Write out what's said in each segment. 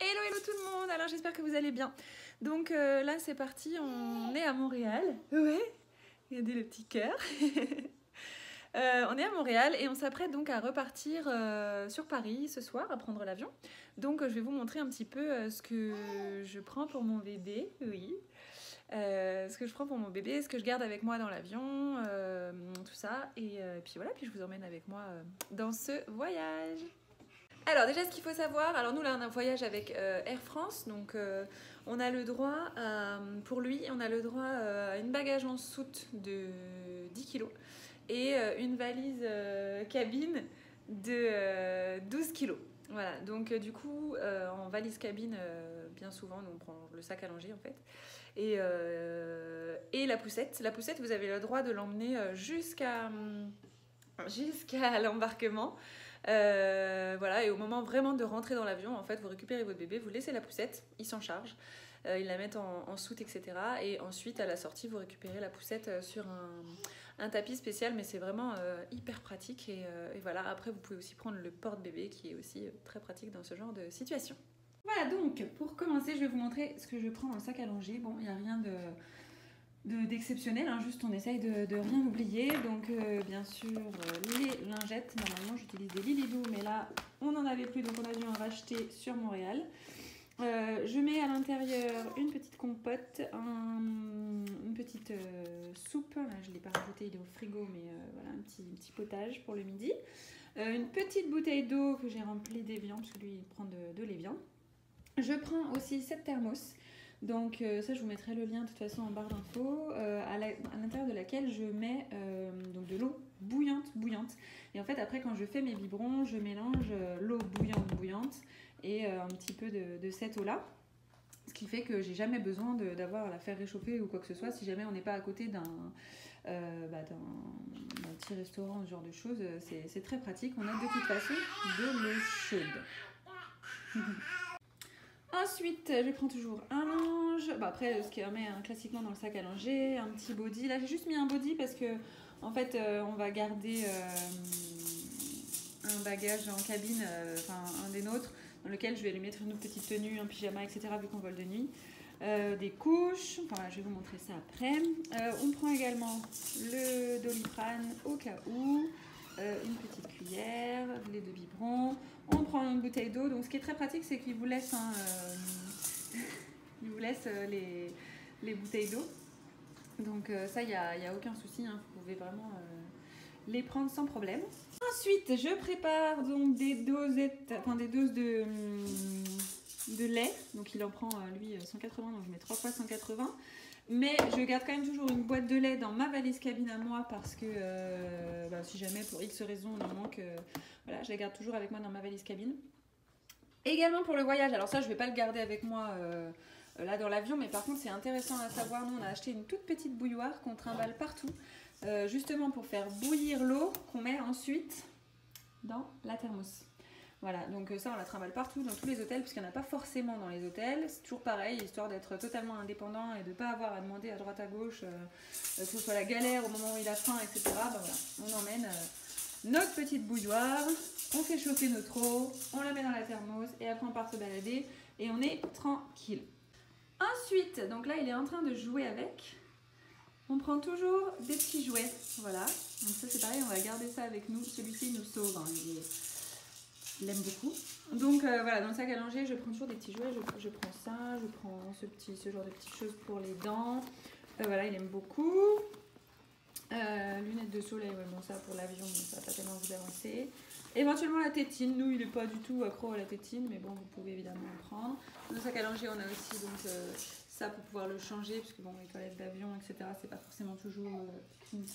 Hello, hello tout le monde. Alors j'espère que vous allez bien. Donc là c'est parti, on est à Montréal. Ouais, regardez le petit cœur. On est à Montréal et on s'apprête donc à repartir sur Paris ce soir, à prendre l'avion. Donc je vais vous montrer un petit peu ce que je prends pour mon bébé. Oui. Ce que je prends pour mon bébé, ce que je garde avec moi dans l'avion, tout ça. Et puis voilà, puis je vous emmène avec moi dans ce voyage. Alors déjà ce qu'il faut savoir, alors nous là on a un voyage avec Air France, donc on a le droit, pour lui, on a le droit à une bagage en soute de 10 kilos et une valise cabine de 12 kilos. Voilà, donc du coup en valise cabine, bien souvent nous on prend le sac allongé en fait. Et la poussette. La poussette, vous avez le droit de l'emmener jusqu'à l'embarquement. Voilà, et au moment vraiment de rentrer dans l'avion, en fait, vous récupérez votre bébé, vous laissez la poussette, il s'en charge, ils la mettent en soute, etc. Et ensuite, à la sortie, vous récupérez la poussette sur un tapis spécial, mais c'est vraiment hyper pratique. Et voilà, après, vous pouvez aussi prendre le porte-bébé qui est aussi très pratique dans ce genre de situation. Voilà, donc pour commencer, je vais vous montrer ce que je prends dans le sac allongé. Bon, il n'y a rien d'exceptionnel, hein, juste on essaye de rien oublier. Donc bien sûr les lingettes, normalement j'utilise des Lilidou, mais là on n'en avait plus donc on a dû en racheter sur Montréal. Je mets à l'intérieur une petite compote, une petite soupe, là, je ne l'ai pas rajouté, il est au frigo, mais voilà, un petit potage pour le midi. Une petite bouteille d'eau que j'ai remplie d'évian, parce que lui il prend de l'évian. Je prends aussi cette thermos. Donc ça, je vous mettrai le lien de toute façon en barre d'infos, à l'intérieur de laquelle je mets donc de l'eau bouillante. Et en fait, après, quand je fais mes biberons, je mélange l'eau bouillante et un petit peu de cette eau-là. Ce qui fait que j'ai jamais besoin d'avoir à la faire réchauffer ou quoi que ce soit. Si jamais on n'est pas à côté d'un petit restaurant, ce genre de choses, c'est très pratique. On a de toute façon de l'eau chaude. Ensuite, je prends toujours un linge. Bon, après, ce qui remet classiquement dans le sac à langer, un petit body. Là, j'ai juste mis un body parce que, en fait, on va garder un bagage en cabine, un des nôtres, dans lequel je vais lui mettre une autre petite tenue, un pyjama, etc. vu qu'on vole de nuit. Des couches. Enfin, je vais vous montrer ça après. On prend également le Doliprane au cas où. Une petite cuillère, les deux biberons. On prend une bouteille d'eau. Donc, ce qui est très pratique, c'est qu'il vous laisse, les bouteilles d'eau. Donc, ça, il n'y a aucun souci. Hein. Vous pouvez vraiment les prendre sans problème. Ensuite, je prépare donc des doses de lait. Donc, il en prend, lui, 180. Donc, je mets 3 fois 180. Mais je garde quand même toujours une boîte de lait dans ma valise cabine à moi parce que si jamais pour X raison on en manque, voilà, je la garde toujours avec moi dans ma valise cabine. Également pour le voyage, alors ça je ne vais pas le garder avec moi là dans l'avion, mais par contre c'est intéressant à savoir, nous on a acheté une toute petite bouilloire qu'on trimballe partout, justement pour faire bouillir l'eau qu'on met ensuite dans la thermos. Voilà, donc ça on la trimballe partout dans tous les hôtels puisqu'il n'y en a pas forcément dans les hôtels. C'est toujours pareil, histoire d'être totalement indépendant et de ne pas avoir à demander à droite à gauche que ce soit la galère au moment où il a faim, etc. Ben voilà, on emmène notre petite bouilloire, on fait chauffer notre eau, on la met dans la thermos et après on part se balader et on est tranquille. Ensuite, donc là il est en train de jouer avec. On prend toujours des petits jouets, voilà. Donc ça c'est pareil, on va garder ça avec nous. Celui-ci il nous sauve, hein, il aime beaucoup. Donc voilà, dans le sac à langer, je prends toujours des petits jouets. Je prends ça, je prends ce genre de petites choses pour les dents. Voilà, il aime beaucoup. Lunettes de soleil, ouais, bon ça pour l'avion, ça va pas tellement vous avancer. Éventuellement la tétine, nous il n'est pas du tout accro à la tétine, mais bon vous pouvez évidemment en prendre. Dans le sac à langer, on a aussi donc ça pour pouvoir le changer, parce que bon les toilettes d'avion, etc. c'est pas forcément toujours clean.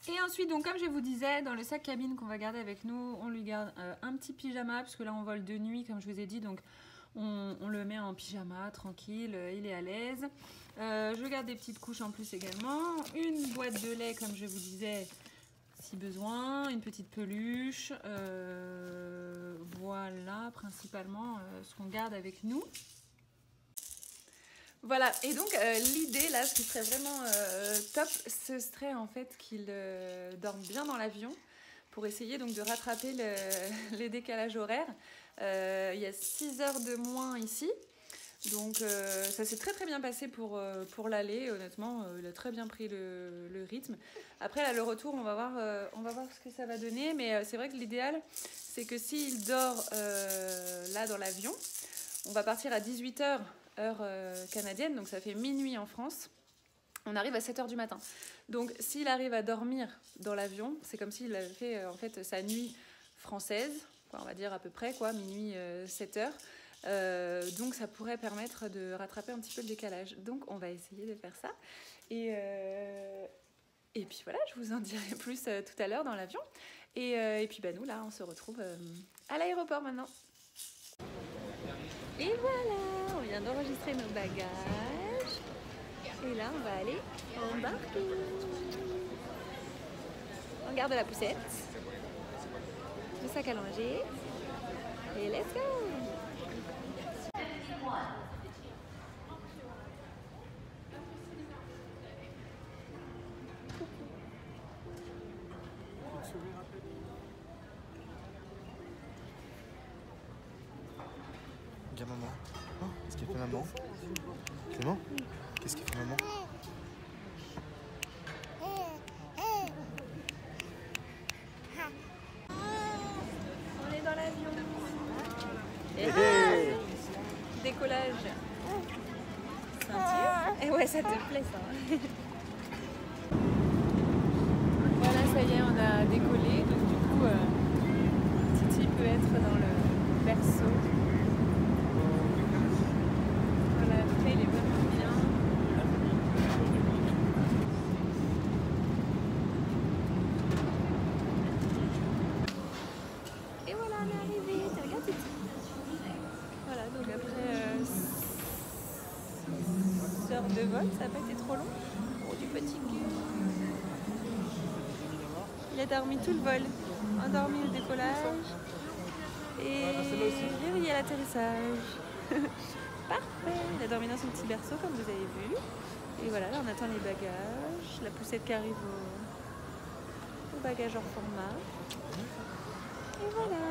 Et ensuite, donc comme je vous disais, dans le sac cabine qu'on va garder avec nous, on lui garde un petit pyjama, parce que là on vole de nuit, comme je vous ai dit, donc on le met en pyjama, tranquille, il est à l'aise. Je garde des petites couches en plus également, une boîte de lait, comme je vous disais, si besoin, une petite peluche, voilà principalement ce qu'on garde avec nous. Voilà, et donc l'idée là, ce qui serait vraiment top, ce serait en fait qu'il dorme bien dans l'avion. pour essayer donc de rattraper les décalages horaires. Il y a 6 heures de moins ici. Donc ça s'est très bien passé pour l'aller, honnêtement, il a très bien pris le rythme. Après là, le retour, on va voir ce que ça va donner, mais c'est vrai que l'idéal, c'est que s'il dort là dans l'avion, on va partir à 18h, heure canadienne, donc ça fait minuit en France, on arrive à 7h du matin. Donc s'il arrive à dormir dans l'avion, c'est comme s'il avait fait en fait sa nuit française, quoi, on va dire à peu près, quoi, minuit 7h. Donc ça pourrait permettre de rattraper un petit peu le décalage. Donc on va essayer de faire ça. Et puis voilà, je vous en dirai plus tout à l'heure dans l'avion. Et puis bah, nous là, on se retrouve à l'aéroport maintenant. Et voilà, on vient d'enregistrer nos bagages. Et là, on va aller embarquer. On garde la poussette, le sac à langer. Et let's go! Regarde maman. Oh, qu'est-ce qu'elle fait maman? Clément? Qu'est-ce qu'elle fait maman? On est dans l'avion. Et décollage. Ceinture. Et ouais, ça te plaît ça. Voilà, ça y est, on a décollé. Donc du coup, Titi peut être dans le berceau. Voilà, après il est vraiment bien. Et voilà, on est arrivé. Regarde Titi. Voilà, donc après 6 heures de vol, ça n'a pas été trop long. Oh, du petit cul. Il a dormi tout le vol, endormi au décollage et réveillé à l'atterrissage. Parfait, il a dormi dans son petit berceau comme vous avez vu. Et voilà, là on attend les bagages, la poussette qui arrive au bagage hors format. Et voilà.